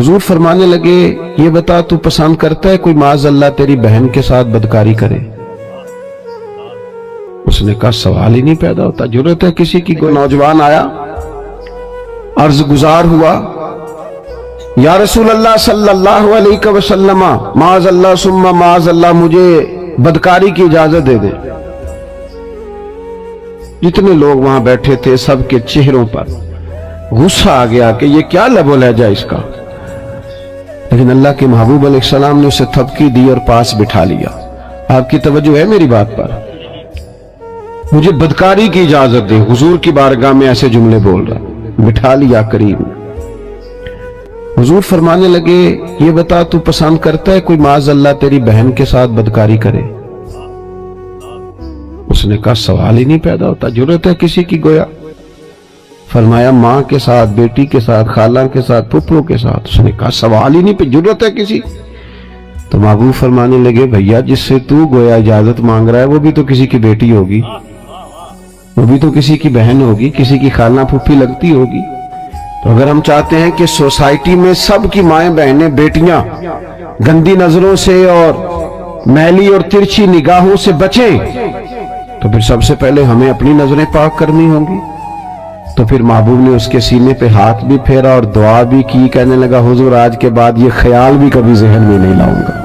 حضور فرمانے لگے یہ بتا تو پسند کرتا ہے کوئی معاذ اللہ تیری بہن کے ساتھ بدکاری کرے؟ اس نے کہا سوال ہی نہیں پیدا ہوتا، ضرورت ہے کسی کی؟ کوئی نوجوان آیا، عرض گزار ہوا، یا رسول اللہ صلی اللہ علیہ وسلم معاذ اللہ ثم معاذ اللہ مجھے بدکاری کی اجازت دے دیں۔ جتنے لوگ وہاں بیٹھے تھے سب کے چہروں پر غصہ آ گیا کہ یہ کیا لب و لہجہ اس کا، لیکن اللہ کے محبوب علیہ السلام نے اسے تھپکی دی اور پاس بٹھا لیا۔ آپ کی توجہ ہے میری بات پر؟ مجھے بدکاری کی اجازت دے، حضور کی بارگاہ میں ایسے جملے بول رہا، بٹھا لیا قریب۔ حضور فرمانے لگے یہ بتا تو پسند کرتا ہے کوئی معاذ اللہ تیری بہن کے ساتھ بدکاری کرے؟ اس نے کہا سوال ہی نہیں پیدا ہوتا، ضرورت ہے کسی کی گویا؟ فرمایا ماں کے ساتھ، بیٹی کے ساتھ، خالہ کے ساتھ، پھپھڑوں کے ساتھ۔ اس نے کہا سوال ہی نہیں پہ ضرورت ہے کسی؟ تو محبوب فرمانے لگے بھیا جس سے تو گویا اجازت مانگ رہا ہے وہ بھی تو کسی کی بیٹی ہوگی، وہ بھی تو کسی کی بہن ہوگی، کسی کی خالہ پھوپھی لگتی ہوگی۔ تو اگر ہم چاہتے ہیں کہ سوسائٹی میں سب کی مائیں بہنیں بیٹیاں گندی نظروں سے اور میلی اور ترچھی نگاہوں سے بچیں تو پھر سب سے پہلے ہمیں اپنی نظریں پاک کرنی ہوں گی۔ تو پھر محبوب نے اس کے سینے پہ ہاتھ بھی پھیرا اور دعا بھی کی، کہنے لگا حضور آج کے بعد یہ خیال بھی کبھی ذہن میں نہیں لاؤں گا۔